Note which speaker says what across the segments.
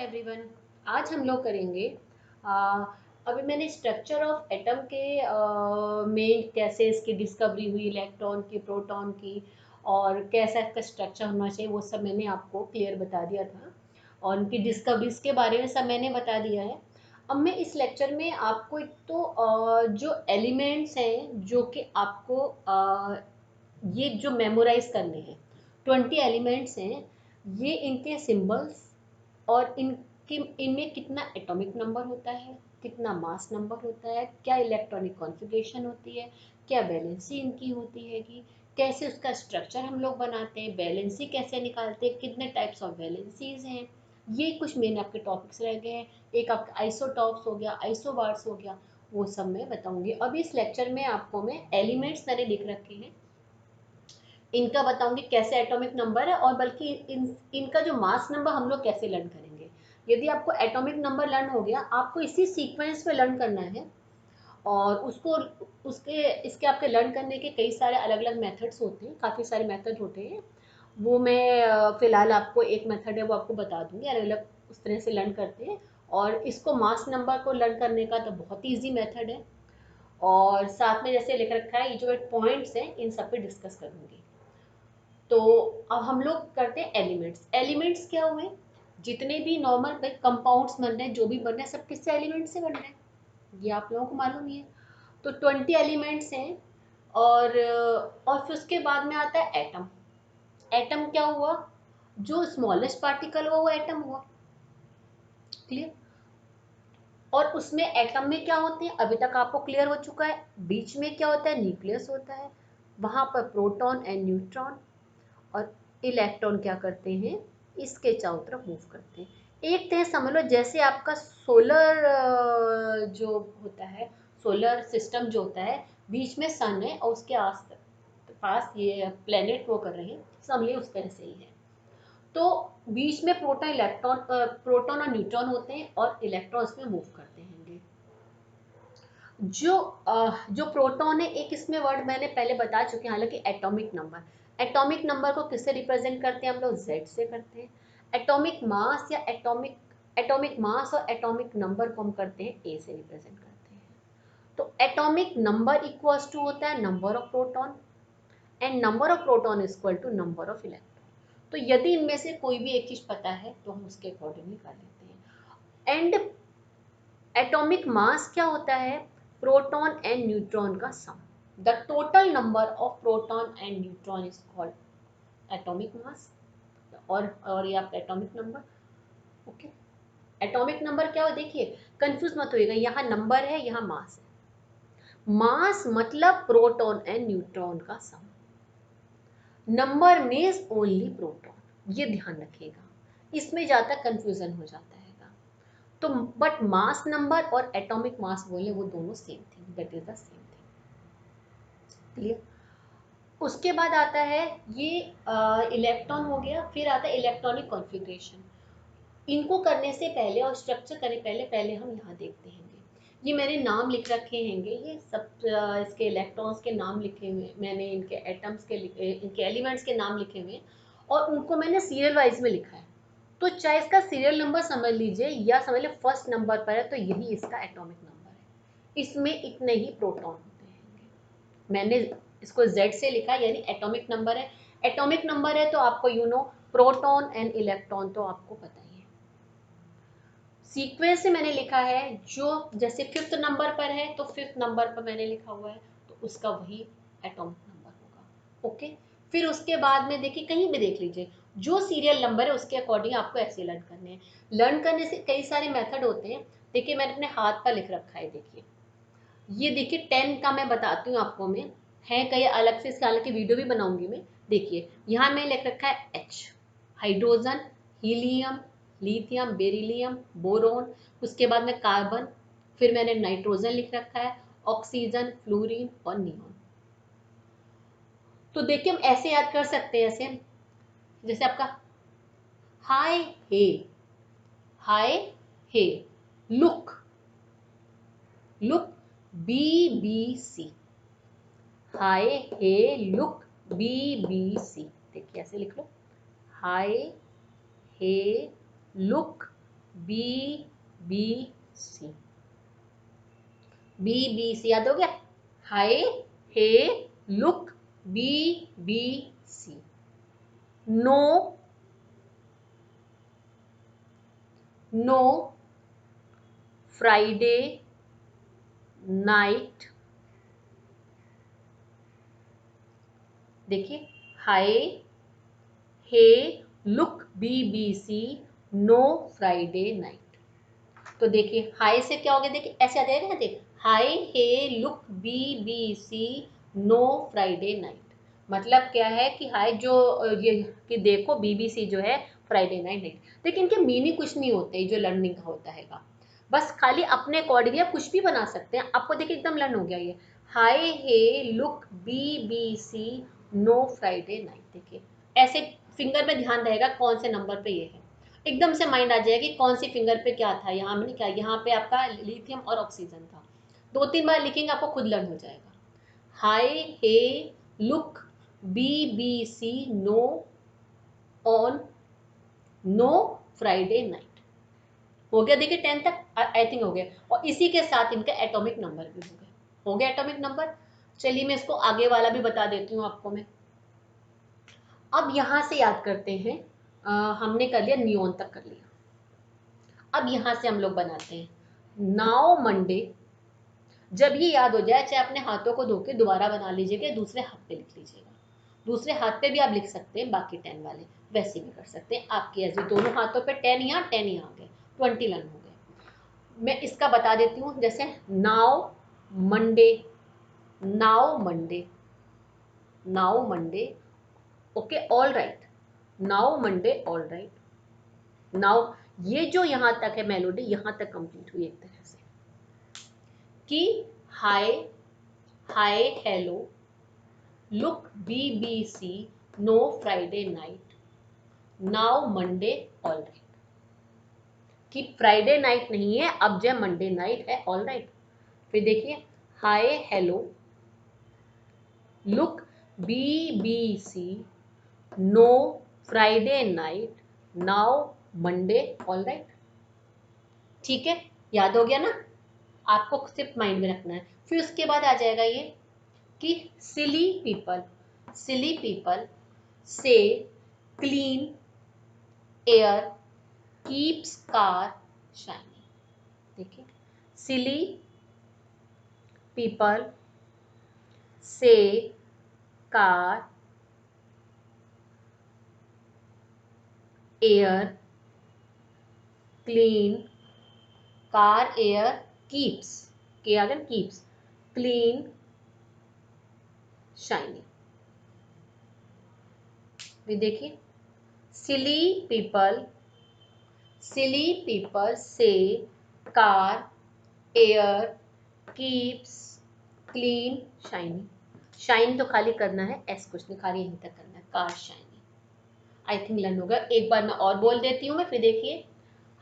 Speaker 1: Everyone. आज हम लोग करेंगे आ, अभी मैंने स्ट्रक्चर ऑफ एटम के में कैसे इसकी डिस्कवरी हुई, इलेक्ट्रॉन की, प्रोटॉन की, और कैसा इसका स्ट्रक्चर होना चाहिए, वो सब मैंने आपको क्लियर बता दिया था। और उनकी डिस्कवरीज के बारे में सब मैंने बता दिया है। अब मैं इस लेक्चर में आपको एक तो जो एलिमेंट्स हैं जो कि आपको ये जो मेमोराइज करने हैं, 20 एलिमेंट्स हैं, ये इनके सिंबल्स और इनके इनमें कितना एटॉमिक नंबर होता है, कितना मास नंबर होता है, क्या इलेक्ट्रॉनिक कॉन्फ़िगरेशन होती है, क्या वैलेंसी इनकी होती है, कि कैसे उसका स्ट्रक्चर हम लोग बनाते हैं, वैलेंसी कैसे निकालते हैं, कितने टाइप्स ऑफ वैलेंसीज हैं। ये कुछ मेन आपके टॉपिक्स रह गए हैं। एक आपका आइसोटॉप्स हो गया, आइसोबार्स हो गया, वो सब मैं बताऊंगी। अब इस लेक्चर में आपको मैं एलिमेंट्स मैंने लिख रखे हैं, इनका बताऊंगी कैसे एटॉमिक नंबर है, और बल्कि इनका जो मास नंबर हम लोग कैसे लर्न करेंगे। यदि आपको एटॉमिक नंबर लर्न हो गया, आपको इसी सीक्वेंस में लर्न करना है। और उसको उसके इसके आपके लर्न करने के कई सारे अलग अलग मेथड्स होते हैं, काफ़ी सारे मेथड होते हैं। वो मैं फ़िलहाल आपको एक मेथड है वो आपको बता दूंगी, अलग अलग उस तरह से लर्न करते हैं। और इसको मास नंबर को लर्न करने का तो बहुत ईजी मेथड है। और साथ में जैसे लिख रखा है, ये जो पॉइंट्स हैं इन सब पे डिस्कस करूंगी। तो अब हम लोग करते हैं एलिमेंट्स। एलिमेंट्स क्या हुए? जितने भी नॉर्मल कंपाउंड्स बन रहे हैं, जो भी बन रहे हैं, सब किससे एलिमेंट से बन रहे हैं, ये आप लोगों को मालूम ही है। तो 20 एलिमेंट्स हैं। और फिर उसके बाद में आता है एटम। एटम क्या हुआ? जो स्मॉलेस्ट पार्टिकल हुआ वो एटम हुआ। क्लियर? और उसमें एटम में क्या होते हैं अभी तक आपको क्लियर हो चुका है। बीच में क्या होता है? न्यूक्लियस होता है। वहां पर प्रोटॉन एंड न्यूट्रॉन और इलेक्ट्रॉन क्या करते हैं? इसके चारों तरफ मूव करते हैं। एक तरह समझ लो जैसे आपका सोलर जो होता है, सोलर सिस्टम जो होता है, बीच में सन है और उसके आस पास ये प्लेनेट वो कर रहे हैं, समझ लीजिए उस तरह से ही है। तो बीच में प्रोटॉन और न्यूट्रॉन होते हैं और इलेक्ट्रॉन उसमें मूव करते हैं। जो प्रोटॉन है, एक इसमें वर्ड मैंने पहले बता चुके हैं, हालांकि एटॉमिक नंबर। एटॉमिक नंबर को किससे रिप्रेजेंट करते हैं हम लोग? जेड से करते हैं। एटॉमिक मास या एटॉमिक मास और एटॉमिक नंबर को हम करते हैं ए से रिप्रेजेंट करते हैं। तो एटॉमिक नंबर इक्वल्स टू होता है number of proton, and number of proton is equal to number of electron. तो यदि इनमें से कोई भी एक चीज पता है तो हम उसके अकॉर्डिंगली कर लेते हैं। एंड एटॉमिक मास क्या होता है? प्रोटॉन एंड न्यूट्रॉन का sum. The total number of proton and neutron is called atomic mass, और ये आपका atomic number. Okay, atomic number क्या हो? देखिए, कंफ्यूज मत होइएगा, यहाँ नंबर है, यहाँ मास है। मास मतलब प्रोटॉन एंड न्यूट्रॉन का सम, नंबर मीन्स ओनली प्रोटॉन, ये ध्यान रखिएगा, इसमें ज़्यादा कंफ्यूजन हो जाता है। तो बट मास नंबर और एटॉमिक मास बोले वो दोनों same thing, that is the same thing. Clear? उसके बाद आता है ये इलेक्ट्रॉन हो गया, फिर आता है इलेक्ट्रॉनिक कॉन्फ़िगरेशन। इनको करने से पहले और स्ट्रक्चर करने पहले पहले हम यहाँ देखते हैं, ये मैंने नाम लिख रखे हैंगे, ये सब इसके इलेक्ट्रॉन्स के नाम लिखे हुए, मैंने इनके एटम्स के इनके एलिमेंट्स के नाम लिखे हुए, और उनको मैंने सीरियल वाइज में लिखा है। तो चाहे इसका सीरियल नंबर समझ लीजिए या समझ लीजिए फर्स्ट नंबर पर है, तो यही इसका एटॉमिक नंबर है। इसमें इतने ही प्रोटॉन होते हैं। मैंने इसको Z से लिखा, यानी एटॉमिक नंबर है। एटॉमिक नंबर है तो आपको प्रोटॉन एंड इलेक्ट्रॉन तो आपको पता ही है। सीक्वेंस से मैंने लिखा है, जो जैसे फिफ्थ नंबर पर है तो फिफ्थ नंबर पर मैंने लिखा हुआ है, तो उसका वही एटॉमिक नंबर होगा। ओके, फिर उसके बाद में देखिए, कहीं भी देख लीजिए, जो सीरियल नंबर है उसके अकॉर्डिंग आपको ऐसे लर्न करने हैं। लर्न करने से कई सारे मेथड होते हैं। देखिए, मैंने अपने हाथ पर लिख रखा है, देखिए ये देखिए 10 का मैं बताती हूँ आपको, मैं है कई अलग से, इसका अलग की वीडियो भी बनाऊंगी मैं। देखिए यहाँ मैं लिख रखा है H, hydrogen, helium, lithium, beryllium, boron, उसके बाद में कार्बन, फिर मैंने नाइट्रोजन लिख रखा है, ऑक्सीजन, फ्लोरीन और नियॉन। तो देखिए हम ऐसे याद कर सकते हैं, ऐसे जैसे आपका hi hey, hi hey, look, look, BBC, hi hey look BBC। देखिए ऐसे लिख लो, hi hey look B B C, B B C याद हो गया, hi hey look B B C, no no Friday night, देखिए hi hey look B B C, no Friday night. तो देखिए हाय से क्या हो गया, देखिए ऐसे आ जाएगा ना, देखिए hi hey look B B C, no Friday night. मतलब क्या है कि हाय जो ये कि देखो बीबीसी जो है फ्राइडे नाइट नहीं। देखिए इनके मीनिंग कुछ नहीं होते जो लर्निंग का होता है, बस खाली अपने अकॉर्डिंगली आप कुछ भी बना सकते हैं। आपको देखिए एकदम लर्न हो गया ये, hi hey look B B C, no Friday night. देखिए ऐसे फिंगर में ध्यान रहेगा कौन से नंबर पे ये है, एकदम से माइंड आ जाएगा कि कौन सी फिंगर पे क्या था, यहाँ मैंने क्या, यहाँ पे आपका लिथियम और ऑक्सीजन था। 2-3 बार लिखेंगे आपको खुद लर्न हो जाएगा। Hi hey look B B C, no on no Friday night. हो गया, देखिए 10 तक आई थिंक हो गया, और इसी के साथ इनका एटॉमिक नंबर भी हो गया एटॉमिक नंबर। चलिए मैं इसको आगे वाला भी बता देती हूँ आपको मैं। अब यहाँ से याद करते हैं, हमने कर लिया नियोन तक कर लिया। अब यहाँ से हम लोग बनाते हैं नाउ मंडे। जब ये याद हो जाए, चाहे अपने हाथों को धो के दोबारा बना लीजिएगा, दूसरे हाथ पे लिख लीजिएगा। दूसरे हाथ पे भी आप लिख सकते हैं, बाकी 10 वाले वैसे भी कर सकते हैं आपके, ऐसे दोनों हाथों पे 10 यहाँ 10 यहाँ आ गए, 20 लर्न हो गए। मैं इसका बता देती हूँ, जैसे now Monday, now Monday, now Monday, okay all right, now Monday all right. Now ये जो यहाँ तक है मेलोडी, यहाँ तक कंप्लीट हुई एक तरह से कि hi hi hello look B B C, no Friday night, now Monday all right. कि फ्राइडे नाइट नहीं है, अब जब मंडे नाइट है, ऑल राइट। फिर देखिए hi hello look B B C, no Friday night, now Monday all right. ठीक है, याद हो गया ना, आपको सिर्फ माइंड में रखना है। फिर उसके बाद आ जाएगा ये कि सिली people say clean air keeps car shining. देखिए सिली पीपल से car air clean, car air keeps, के अगर कीप्स क्लीन शाइनिंग। भी देखिए सिली पीपल से car air keeps clean shining. Shine तो खाली करना है, एस कुछ नहीं, खाली यहीं तक करना है, car shining. I think learn होगा। एक बार मैं और बोल देती हूँ मैं, फिर देखिए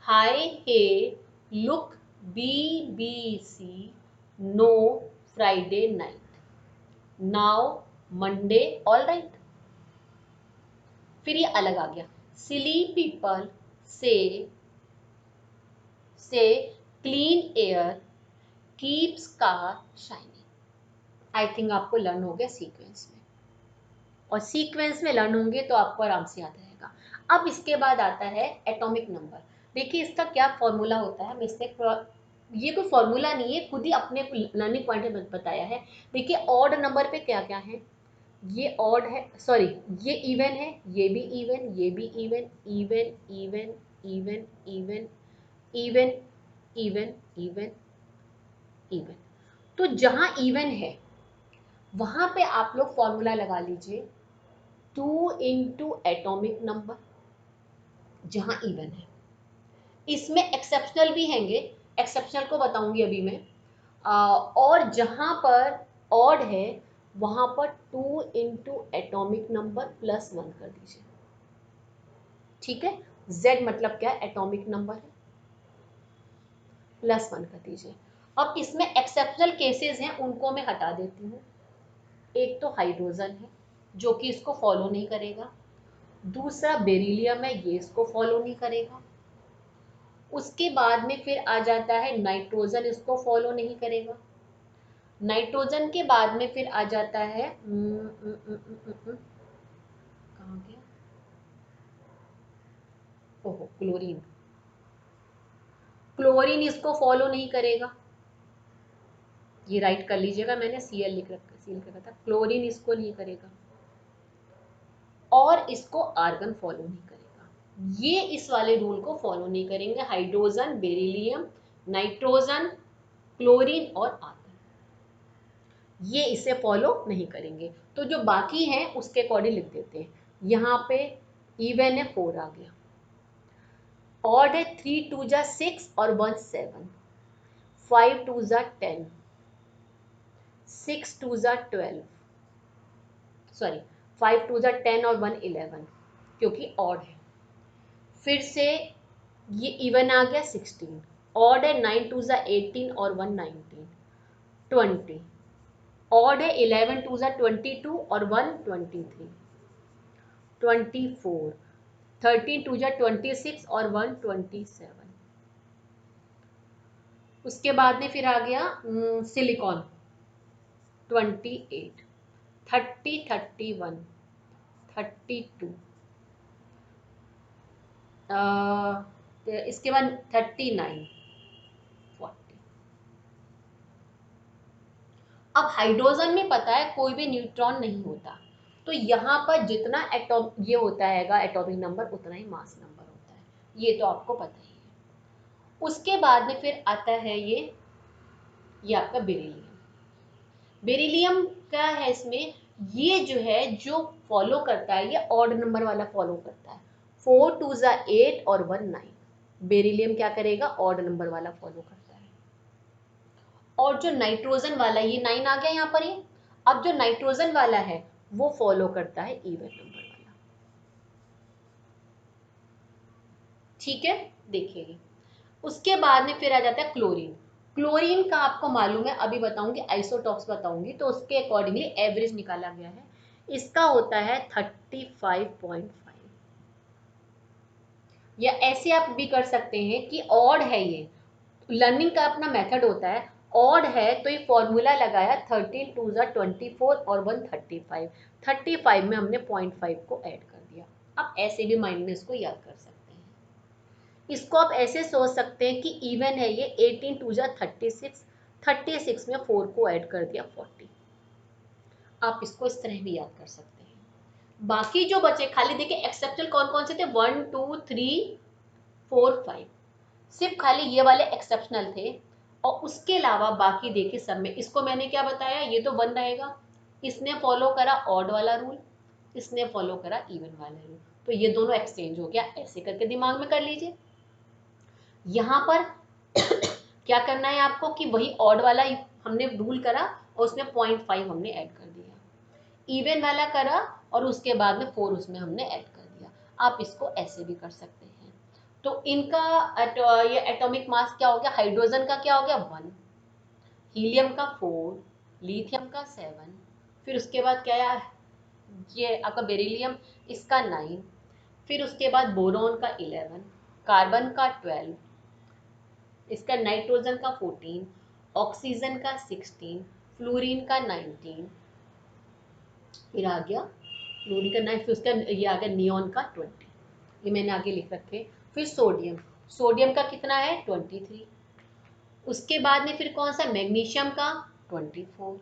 Speaker 1: hi hey look B B C, no Friday night, now Monday all right. फिर ये अलग आ गया, silly people say clean air keeps car shining. I think आपको लर्न हो गया सीक्वेंस में, और सीक्वेंस में लर्न होंगे तो आपको आराम से याद रहेगा। अब इसके बाद आता है एटॉमिक नंबर। देखिए इसका क्या फॉर्मूला होता है, ये कोई फॉर्मूला नहीं है, खुद ही अपने लर्निंग पॉइंट में बताया है। देखिए ऑड नंबर पे क्या क्या है, ये ऑड है, सॉरी ये इवन है, ये भी इवन, ये भी even, even even even even even even even even. तो जहां इवन है वहां पे आप लोग फॉर्मूला लगा लीजिए 2 इंटू एटॉमिक नंबर, जहां इवन है। इसमें एक्सेप्शनल भी हैंगे, एक्सेप्शनल को बताऊंगी अभी मैं। और जहां पर ऑड है वहां पर 2 इंटू एटॉमिक नंबर प्लस 1 कर दीजिए। ठीक है, z मतलब क्या है, एटॉमिक नंबर है, प्लस 1 कर दीजिए। अब इसमें एक्सेप्शनल केसेस हैं, उनको मैं हटा देती हूँ। एक तो हाइड्रोजन है जो कि इसको फॉलो नहीं करेगा, दूसरा बेरिलियम है, ये इसको फॉलो नहीं करेगा, उसके बाद में फिर आ जाता है नाइट्रोजन, इसको फॉलो नहीं करेगा। नाइट्रोजन के बाद में फिर आ जाता है कहाँ गया, ओहो क्लोरीन। क्लोरीन इसको फॉलो नहीं करेगा, ये राइट कर लीजिएगा, मैंने Cl लिख रखा, Cl लिख रखा था। क्लोरीन इसको नहीं करेगा और इसको आर्गन फॉलो नहीं करेगा। ये इस वाले रूल को फॉलो नहीं करेंगे, हाइड्रोजन, बेरिलियम, नाइट्रोजन, क्लोरीन और आर्गन, ये इसे फॉलो नहीं करेंगे। तो जो बाकी हैं उसके अकॉर्डिंग लिख देते हैं। यहाँ पे इवन है 4 आ गया, ऑड है 3 2 जा 6 और 1 7, 5 2 जा 10, 6 2 जा 12, सॉरी 5 2 जा 10 और 1 11, क्योंकि ऑड है। फिर से ये इवन आ गया 16, ऑड है 9 2 जा 18 और 1 19, 20, ऑड है 11 2 जा 22 और 1 23, 24, 13 2 जा 26 और 1 27। उसके बाद में फिर आ गया सिलिकॉन 28, 30 31, 32, इसके बाद 39, 40। अब हाइड्रोजन में पता है कोई भी न्यूट्रॉन नहीं होता, तो यहाँ पर जितना एटॉम ये होता हैगा एटॉमिक नंबर, उतना ही मास नंबर होता है, ये तो आपको पता ही है। उसके बाद में फिर आता है ये आपका बेरिलियम। बेरिलियम क्या है इसमें, ये जो है जो फॉलो करता है, ये ऑड नंबर वाला फॉलो करता है। 4 2 जा 8 और 1 9, बेरिलियम क्या करेगा, ऑड नंबर वाला फॉलो करता है। और जो नाइट्रोजन वाला, ये 9 आ गया यहाँ पर, ये अब जो नाइट्रोजन वाला है वो फॉलो करता है इवन नंबर वाला। ठीक है, देखिए उसके बाद में फिर आ जाता है क्लोरीन। क्लोरीन का आपको मालूम है, अभी बताऊंगी, आइसोटॉप्स बताऊंगी, तो उसके अकॉर्डिंगली एवरेज निकाला गया है। इसका होता है 35.5, या ऐसे आप भी कर सकते हैं कि ऑड है, ये लर्निंग का अपना मेथड होता है। ऑड है तो ये फॉर्मूला लगाया, 13 2 जा 24 और 1 35, 35 में हमने 0.5 को ऐड कर दिया। आप ऐसे भी माइंड में इसको याद कर सकते हैं। इसको आप ऐसे सोच सकते हैं कि इवन है ये, 18 2 जा 36, 36 में 4 को ऐड कर दिया 40। आप इसको इस तरह भी याद कर सकते हैं। बाकी जो बचे खाली देखिए एक्सेप्शनल कौन कौन से थे, 1 2 3 4 5, सिर्फ खाली ये वाले एक्सेप्शनल थे। और उसके अलावा बाकी देखिए सब में, इसको मैंने क्या बताया, ये तो 1 रहेगा, इसने फॉलो करा ऑड वाला रूल, इसने फॉलो करा इवन वाला रूल, तो ये दोनों एक्सचेंज हो गया। ऐसे करके दिमाग में कर लीजिए। यहाँ पर क्या करना है आपको कि वही ऑड वाला हमने रूल करा और उसमें 0.5 हमने ऐड कर दिया, इवन वाला करा और उसके बाद में 4 उसमें हमने ऐड कर दिया। आप इसको ऐसे भी कर सकते हैं। तो इनका ये एटॉमिक मास क्या हो गया, हाइड्रोजन का क्या हो गया 1, हीलियम का 4, लिथियम का 7, फिर उसके बाद क्या है ये आपका बेरिलियम, इसका 9, फिर उसके बाद बोरॉन का 11, कार्बन का 12, इसका नाइट्रोजन का 14, ऑक्सीजन का 16, फ्लोरीन का 19, फिर आ गया फ्लोरीन का 9, फिर उसका ये आ गया नियॉन का 20, ये मैंने आगे लिख रखे। फिर सोडियम, सोडियम का कितना है 23, उसके बाद में फिर कौन सा, मैग्नीशियम का 24,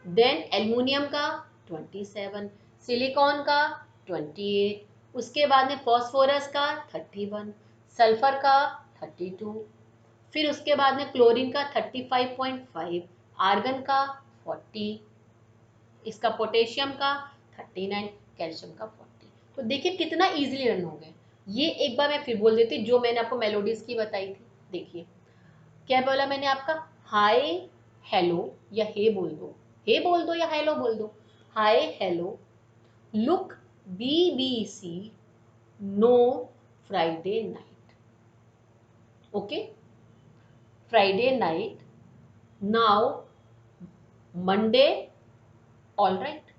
Speaker 1: देन एल्युमिनियम का 27, सिलिकॉन का 28, उसके बाद में फॉस्फोरस का 31, सल्फर का 32, फिर उसके बाद में क्लोरीन का 35.5, आर्गन का 40, इसका पोटेशियम का 39, कैल्शियम का 40। तो देखिए कितना इजीली रन हो गए। ये एक बार मैं फिर बोल देती जो मैंने आपको मेलोडीज की बताई थी। देखिए क्या बोला मैंने आपका, हाय हेलो या हे बोल दो, हे बोल दो या हेलो बोल दो, hi hello look BBC no Friday night, okay Friday night now Monday all right,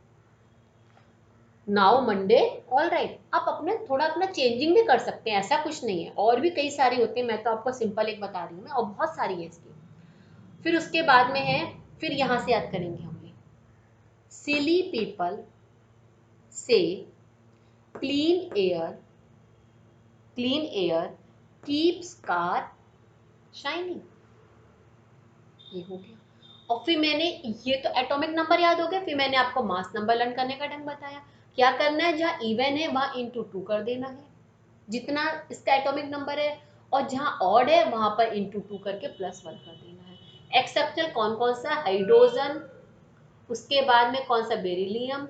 Speaker 1: now Monday, all right. आप अपने थोड़ा अपना चेंजिंग भी कर सकते हैं, ऐसा कुछ नहीं है, और भी कई सारी होती है, मैं तो आपको सिंपल एक बता रही हूँ मैं, और बहुत सारी है इसकी। फिर उसके बाद में है, फिर यहाँ से याद करेंगे हम ये, सिली people say clean air, clean air keeps car shining, ये हो गया। और फिर मैंने, ये तो एटॉमिक नंबर याद हो गया, फिर मैंने आपको मास नंबर लर्न करने का ढंग बताया। क्या करना है, जहाँ इवन है वहां इंटू टू कर देना है, जितना इसका एटॉमिक नंबर है, और जहाँ ऑड है वहां पर इंटू टू करके प्लस वन कर देना है। एक्सेप्शनल कौन कौन सा, हाइड्रोजन, उसके बाद में कौन सा, बेरिलियम,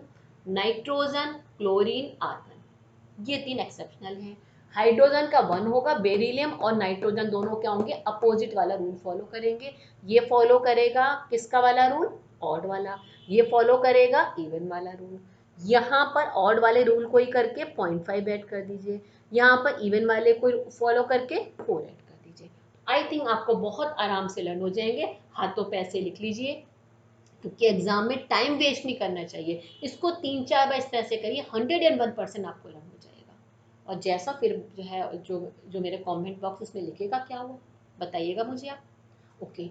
Speaker 1: नाइट्रोजन, क्लोरीन, आर्गन, ये तीन एक्सेप्शनल हैं। हाइड्रोजन का वन होगा, बेरिलियम और नाइट्रोजन दोनों क्या होंगे, अपोजिट वाला रूल फॉलो करेंगे। ये फॉलो करेगा किसका वाला रूल, ऑड वाला, ये फॉलो करेगा इवन वाला रूल। यहाँ पर ऑड वाले रूल को ही करके 0.5 ऐड कर दीजिए, यहाँ पर इवन वाले को फॉलो करके 4 ऐड कर दीजिए। आई थिंक आपको बहुत आराम से लर्न हो जाएंगे। हाथों पे ऐसे लिख लीजिए, क्योंकि एग्जाम में टाइम वेस्ट नहीं करना चाहिए। इसको 3-4 बार इस तरह से करिए, 101% आपको लर्न हो जाएगा। और जैसा फिर जो है, जो मेरे कमेंट बॉक्स उसमें लिखेगा क्या हुआ, बताइएगा मुझे आप। ओके,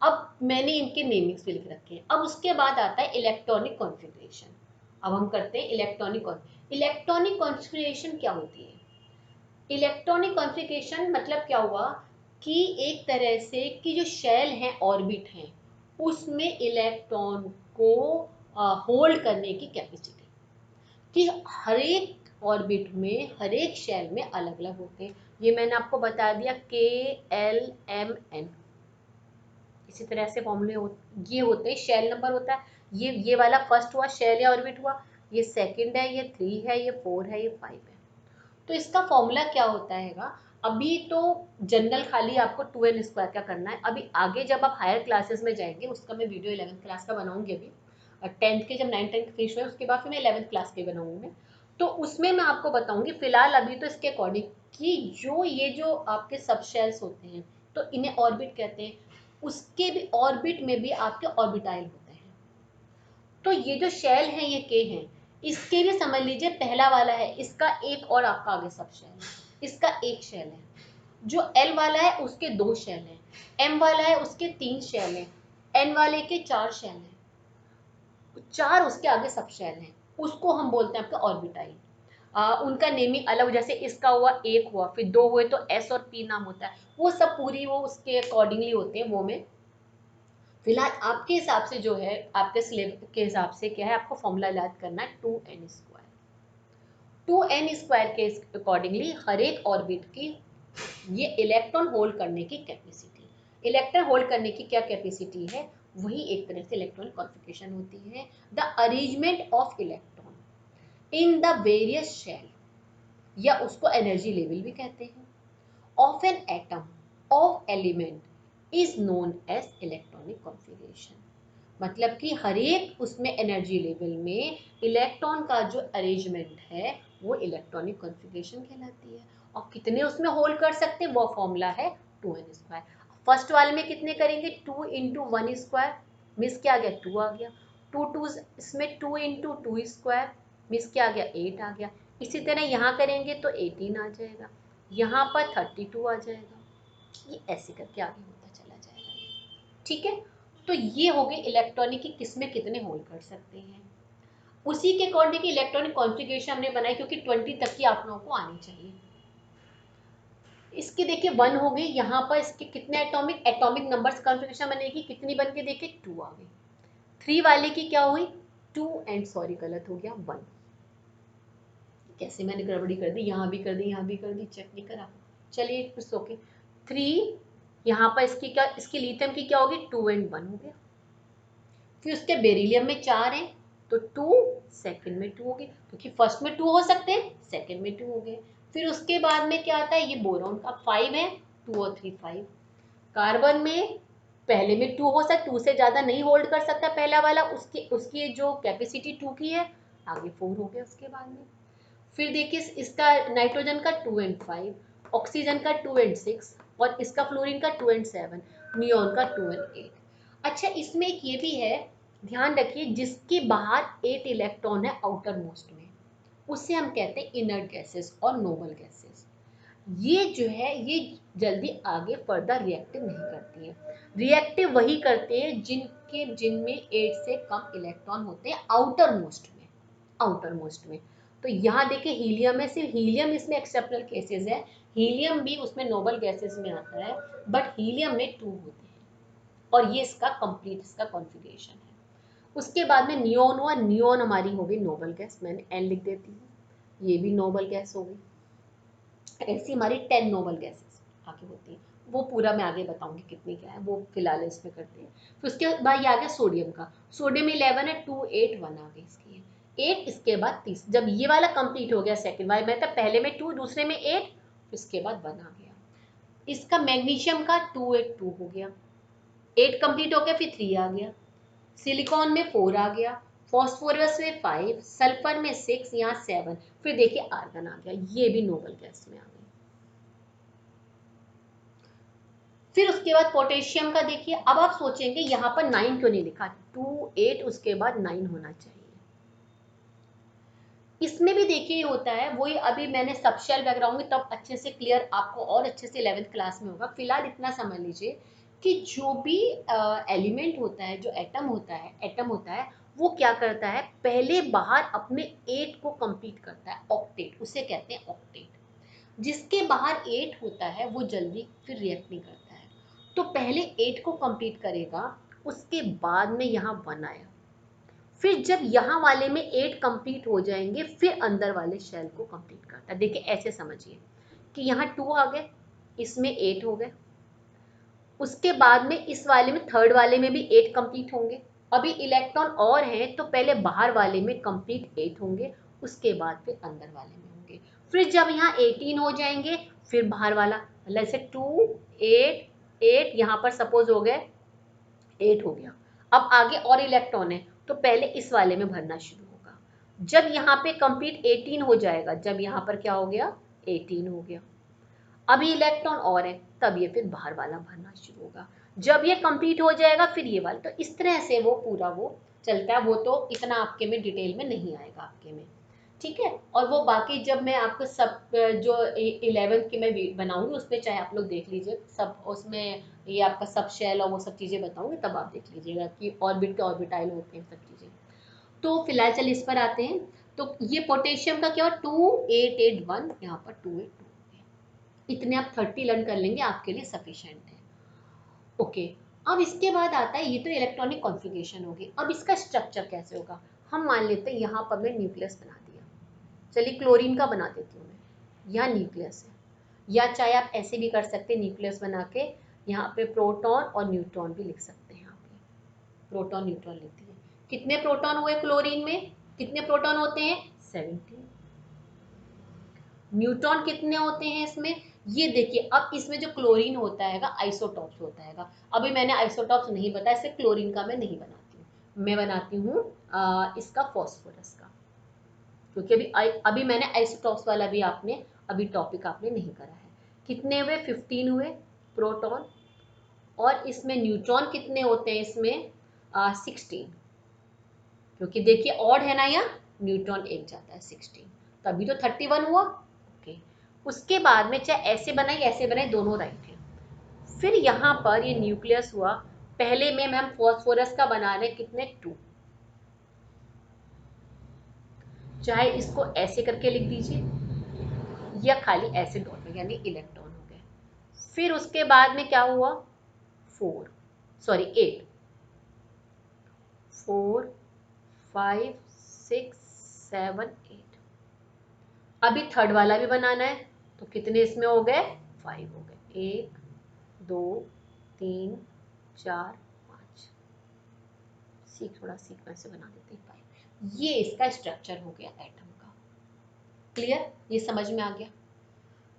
Speaker 1: अब मैंने इनके नेमिंग्स भी लिख रखे हैं। अब उसके बाद आता है इलेक्ट्रॉनिक कॉन्फ़िगरेशन। अब हम करते हैं इलेक्ट्रॉनिक कॉन्फ़िगरेशन क्या होती है। इलेक्ट्रॉनिक कॉन्फ़िगरेशन मतलब क्या हुआ, कि एक तरह से कि जो शेल है, ऑर्बिट है, उसमें इलेक्ट्रॉन को होल्ड करने की कैपेसिटी, कि हर एक ऑर्बिट में, हर एक शेल में अलग अलग होते हैं। ये मैंने आपको बता दिया, के एल एम एन, इसी तरह से फॉर्मूले ये होते हैं। शेल नंबर होता है, ये वाला फर्स्ट हुआ, शेल या ऑर्बिट हुआ, ये सेकंड है, ये 3 है, ये 4 है, ये 5 है। तो इसका फॉर्मूला क्या होता है, अभी तो जनरल खाली आपको 2n² का करना है। अभी आगे जब आप हायर क्लासेस में जाएंगे, उसका मैं वीडियो 11th क्लास का बनाऊंगी अभी, और 10th के जब 9th 10th फिनिश हुए उसके बाद फिर मैं 11th क्लास के बनाऊंगी मैं, तो उसमें मैं आपको बताऊंगी। फिलहाल अभी तो इसके अकॉर्डिंग कि ये जो आपके सब शेल्स होते हैं, तो इन्हें ऑर्बिट कहते हैं, उसके भी ऑर्बिट में भी आपके ऑर्बिटाइल होते हैं। तो ये जो शेल है, ये के हैं, इसके भी समझ लीजिए पहला वाला है, इसका एक और आपका आगे सब शेल है, इसका एक शेल है। जो एल वाला है उसके 2 शेल हैं, एम वाला है उसके 3 शेल हैं, एन वाले के 4 शेल हैं, 4 उसके आगे सब शेल हैं, उसको हम बोलते हैं आपका ऑर्बिटाइल। उनका नेमिंग अलग, जैसे इसका हुआ, एक हुआ, फिर 2 हुए तो एस और पी नाम होता है, वो सब पूरी वो उसके अकॉर्डिंगली होते हैं, वो मैं फिलहाल आपके हिसाब से जो है, आपके सिलेबस के हिसाब से क्या है, आपको फॉर्मूला याद करना है 2n²। 2n² के अकॉर्डिंगली हर एक ऑर्बिट की ये इलेक्ट्रॉन होल्ड करने की कैपेसिटी, इलेक्ट्रॉन होल्ड करने की क्या कैपेसिटी है, वही एक तरह से इलेक्ट्रॉनिक कॉन्फ़िगरेशन होती है। The arrangement of electron in the various shell, या उसको एनर्जी लेवल भी कहते हैं, of an atom of element is known as electronic configuration. मतलब कि हर एक उसमें एनर्जी लेवल में इलेक्ट्रॉन का जो अरेंजमेंट है, वो इलेक्ट्रॉनिक कॉन्फ़िगरेशन कहलाती है। और कितने उसमें होल्ड कर सकते हैं, वो फॉर्मूला है 2n²। फर्स्ट वाले में कितने करेंगे, 2 इंटू 1², मिस क्या आ गया, 2 आ गया, 2 इसमें 2 इंटू 2², मिस क्या आ गया, 8 आ गया। इसी तरह यहाँ करेंगे तो 18 आ जाएगा, यहाँ पर 32 आ जाएगा, ये ऐसे करके आगे होता चला जाएगा। ठीक है, तो ये हो गए इलेक्ट्रॉनिक की किसमें कितने होल्ड कर सकते हैं। उसी के अकॉर्डिंग इलेक्ट्रॉनिक कॉन्फ़िगरेशन हमने बनाई, क्योंकि 20 तक की आप लोगों को आनी चाहिए। इसके देखिए 1 हो गई, यहाँ पर इसके कितने एटॉमिक नंबर्स कॉन्फ़िगरेशन बनेगी, कितनी बन के देखिए 2 आ गई। 3 वाले की क्या हुई, 2 एंड सॉरी गलत हो गया 1, कैसे मैंने गड़बड़ी कर दी, यहाँ भी कर दी, यहाँ भी कर दी, चेक नहीं करा, चलिए इट्स ओके। 3 यहाँ पर इसकी क्या, इसकी लिथियम की क्या होगी, 2 एंड 1 हो गया। फिर उसके बेरिलियम में 4 हैं, तो 2, सेकंड में 2 हो गए, क्योंकि फर्स्ट में 2 हो सकते हैं, सेकंड में 2 हो गए। फिर उसके बाद में क्या आता है, ये बोरॉन का 5 है, 2 और 3 5। कार्बन में पहले में 2 हो सकता, 2 से ज़्यादा नहीं होल्ड कर सकता पहला वाला, उसकी उसकी जो कैपेसिटी 2 की है, आगे 4 हो गया उसके बाद में। फिर देखिए इसका नाइट्रोजन का 2 एंड 5, ऑक्सीजन का 2 एंड 6, और इसका फ्लोरीन का 2 एंड 7, नियोन का 2 एंड 8। अच्छा, इसमें एक ये भी है, ध्यान रखिए, जिसके बाहर 8 इलेक्ट्रॉन है आउटर मोस्ट में, उसे हम कहते हैं इनर्ट गैसेस और नोबल गैसेस। ये जो है ये जल्दी आगे फर्दर रिएक्टिव नहीं करती है। रिएक्टिव वही करते हैं जिनमें 8 से कम इलेक्ट्रॉन होते हैं आउटर मोस्ट में। तो यहाँ देखिए हीलियम में सिर्फ हीलियम इसमें एक्सेप्शनल केसेस है, हीलियम भी उसमें नोबल गैसेस में आता है, बट हीलियम में 2 होते हैं और ये इसका कंप्लीट इसका कॉन्फ़िगरेशन है। उसके बाद में नियोन हुआ, नियोन हमारी हो गई नोबल गैस, मैंने एन लिख देती हूँ, ये भी नोबल गैस हो गई। ऐसी हमारी 10 नोबल गैसेस आगे होती हैं, वो पूरा मैं आगे बताऊंगी कितनी क्या है, वो फिलहाल इसमें करते हैं। फिर उसके बाद ये आ गया सोडियम का, सोडियम 11 है, 2 8 1 आ गई इसकी 8, इसके बाद 30। जब ये वाला कंप्लीट हो गया सेकंड वाला, मतलब पहले में 2 दूसरे में 8, इसके बाद 1 आ गया। इसका मैग्नीशियम का 2 8 2 हो गया, 8 कंप्लीट हो गया, फिर 3 आ गया, सिलिकॉन में 4 आ गया, फॉस्फोरस में 5, सल्फर में 6, यहाँ 7, फिर देखिए आर्गन आ गया, ये भी नोबल गैस में आ गई। फिर उसके बाद पोटेशियम का देखिए, अब आप सोचेंगे यहाँ पर 9 क्यों नहीं लिखा, 2 8 उसके बाद 9 होना चाहिए। इसमें भी देखिए होता है वही, अभी मैंने सब शेल बैकग्राउंड तब अच्छे से क्लियर आपको और अच्छे से 11th क्लास में होगा। फिलहाल इतना समझ लीजिए कि जो भी एलिमेंट होता है, जो एटम होता है वो क्या करता है, पहले बाहर अपने 8 को कंप्लीट करता है, ऑक्टेट उसे कहते हैं ऑक्टेट। जिसके बाहर 8 होता है वो जल्दी फिर रिएक्ट नहीं करता है, तो पहले 8 को कंप्लीट करेगा, उसके बाद में यहाँ 1 आया, फिर जब यहाँ वाले में 8 कंप्लीट हो जाएंगे फिर अंदर वाले शेल को कंप्लीट करता है। देखिए ऐसे समझिए कि यहाँ 2 आ गए, इसमें 8 हो गए, उसके बाद में इस वाले में थर्ड वाले में भी 8 कंप्लीट होंगे, अभी इलेक्ट्रॉन और हैं तो पहले बाहर वाले में कंप्लीट 8 होंगे, उसके बाद फिर अंदर वाले में होंगे, फिर जब यहाँ 18 हो जाएंगे फिर बाहर वाला, मतलब ऐसे 2 8 8, यहाँ पर सपोज हो गए 8 हो गया, अब आगे और इलेक्ट्रॉन है तो पहले इस वाले में भरना शुरू होगा, जब यहाँ पे कंप्लीट 18 हो जाएगा, जब यहाँ पर क्या हो गया 18 हो गया, अभी इलेक्ट्रॉन और है तब ये फिर बाहर वाला भरना शुरू होगा, जब ये कंप्लीट हो जाएगा फिर ये वाला, तो इस तरह से वो पूरा वो चलता है। वो तो इतना आपके में डिटेल में नहीं आएगा आपके में, ठीक है। और वो बाकी जब मैं आपको सब जो 11th की मैं बनाऊंगी उसमें चाहे आप लोग देख लीजिए सब, उसमें ये आपका सब शेल और वो सब चीज़ें बताऊंगी, तब आप देख लीजिएगा कि ऑर्बिट के ऑर्बिटाइल होते हैं सब चीज़ें। तो फिलहाल चलिए इस पर आते हैं। तो ये पोटेशियम का क्या हुआ, 2 8 8 1, यहाँ पर 2 8 2, इतने आप 30 लर्न कर लेंगे आपके लिए सफिशिएंट है। ओके, अब इसके बाद आता है, ये तो इलेक्ट्रॉनिक कॉन्फ़िगरेशन होगी, अब इसका स्ट्रक्चर कैसे होगा। हम मान लेते हैं यहाँ पर मैं न्यूक्लियस बना दिया, चलिए क्लोरीन का बना देती हूँ मैं, यहाँ न्यूक्लियस है, या चाहे आप ऐसे भी कर सकते हैं न्यूक्लियस बना के यहाँ पे प्रोटॉन और न्यूट्रॉन भी लिख सकते हैं, यहाँ पे प्रोटॉन न्यूट्रॉन लिख दिए। कितने प्रोटॉन हुए क्लोरीन में, कितने प्रोटॉन होते हैं 17, न्यूट्रॉन कितने होते हैं इसमें, ये देखिए। अब इसमें जो क्लोरीन होता है आइसोटॉप्स होता है, अभी मैंने आइसोटॉप्स नहीं बताया, इससे क्लोरीन का मैं नहीं बनाती हूँ, मैं बनाती हूँ इसका फॉस्फोरस का, क्योंकि अभी मैंने आइसोटॉप्स वाला भी आपने अभी टॉपिक आपने नहीं करा है। कितने हुए 15 हुए प्रोटॉन, और इसमें न्यूट्रॉन कितने होते हैं इसमें 16, क्योंकि देखिए ऑड है ना, यहाँ न्यूट्रॉन एक जाता है 16, तभी तो 31 हुआ। ओके, उसके बाद में चाहे ऐसे बनाई दोनों राइट है। फिर यहाँ पर ये न्यूक्लियस हुआ, पहले में मैम फॉस्फोरस का बना रहे कितने 2, चाहे इसको ऐसे करके लिख दीजिए या खाली ऐसे डॉट में, यानी इलेक्ट्रॉन हो गए। फिर उसके बाद में क्या हुआ 8, 4 5 6 7 8, अभी थर्ड वाला भी बनाना है, तो कितने इसमें हो गए 5 हो गए, 1 2 3 4 5, थोड़ा सीक्वेंस से बना देते हैं 5। ये इसका स्ट्रक्चर हो गया एटम का, क्लियर, ये समझ में आ गया,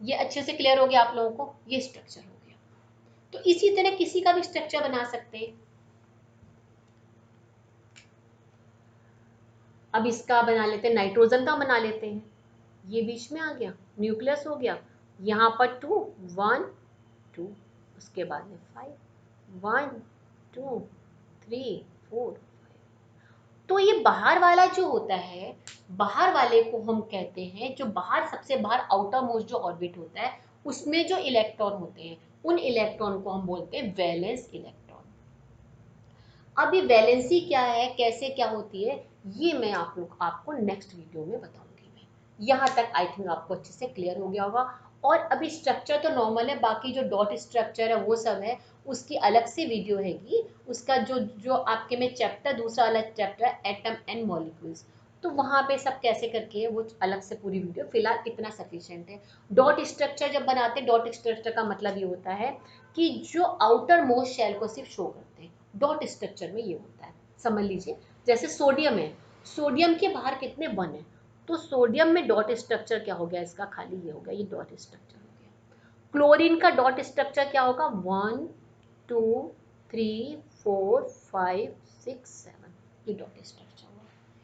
Speaker 1: ये अच्छे से क्लियर हो गया आप लोगों को, ये स्ट्रक्चर हो गया। तो इसी तरह किसी का भी स्ट्रक्चर बना सकते हैं। अब इसका बना लेते हैं, नाइट्रोजन का बना लेते हैं, ये बीच में आ गया, न्यूक्लियस हो गया, यहाँ पर 2 1 2, उसके बाद में 5 1 2 3 4 5। तो ये बाहर वाला जो होता है बाहर वाले को हम कहते हैं, जो बाहर सबसे बाहर आउटर मोस्ट जो ऑर्बिट होता है उसमें जो इलेक्ट्रॉन होते हैं उन इलेक्ट्रॉन को हम बोलते हैं वैलेंस इलेक्ट्रॉन। अब ये वैलेंसी क्या है, कैसे क्या होती है, ये मैं आपको नेक्स्ट वीडियो में बताऊंगी। मैं यहाँ तक आई थिंक आपको अच्छे से क्लियर हो गया होगा। और अभी स्ट्रक्चर तो नॉर्मल है, बाकी जो डॉट स्ट्रक्चर है वो सब है, उसकी अलग से वीडियो हैगी। उसका जो जो आपके में चैप्टर, दूसरा अलग चैप्टर है एटम एंड मॉलिक्यूल्स, तो वहाँ पे सब कैसे करके है वो अलग से पूरी वीडियो, फिलहाल इतना सफिशिएंट है। डॉट स्ट्रक्चर जब बनाते हैं, डॉट स्ट्रक्चर का मतलब ये होता है कि जो आउटर मोस्ट शेल को सिर्फ शो करते हैं, डॉट स्ट्रक्चर में ये होता है। समझ लीजिए जैसे सोडियम है, सोडियम के बाहर कितने वन है, तो सोडियम में डॉट स्ट्रक्चर क्या हो गया इसका, खाली ये हो गया, ये डॉट स्ट्रक्चर हो गया। क्लोरीन का डॉट स्ट्रक्चर क्या होगा, 1 2 3 4 5 6 7, ये डॉट स्ट्रक्चर होगा।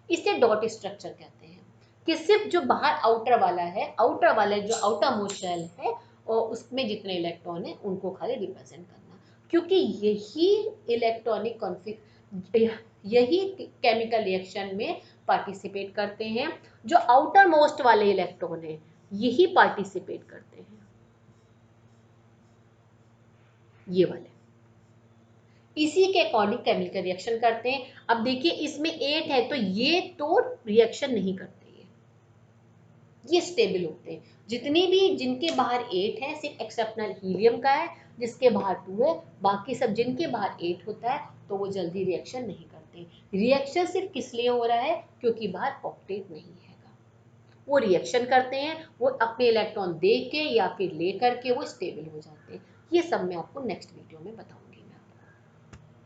Speaker 1: इसे डॉट स्ट्रक्चर कहते हैं कि सिर्फ जो बाहर आउटर वाला है, आउटर वाला जो आउटर मोस्ट शेल है और उसमें जितने इलेक्ट्रॉन है उनको खाली रिप्रेजेंट करना, क्योंकि यही इलेक्ट्रॉनिक कॉन्फिग, यही केमिकल रिएक्शन में पार्टिसिपेट करते हैं। जो आउटर मोस्ट वाले इलेक्ट्रॉन है यही पार्टिसिपेट करते हैं, ये वाले, इसी के अकॉर्डिंग केमिकल रिएक्शन करते हैं। अब देखिए इसमें 8 है तो ये तो रिएक्शन नहीं करते, ये स्टेबल होते हैं। जितनी भी जिनके बाहर 8 है सिर्फ एक्सेप्शनल हीलियम का है जिसके बाहर 2 है, बाकी सब जिनके बाहर 8 होता है तो वो जल्दी रिएक्शन नहीं करते। रिएक्शन सिर्फ किस लिए हो रहा है, क्योंकि बाहर ऑक्टेट नहीं है, वो रिएक्शन करते हैं, वो अपने इलेक्ट्रॉन दे के या फिर ले करके वो स्टेबल हो जाते हैं। ये सब मैं आपको नेक्स्ट वीडियो में बताऊंगी।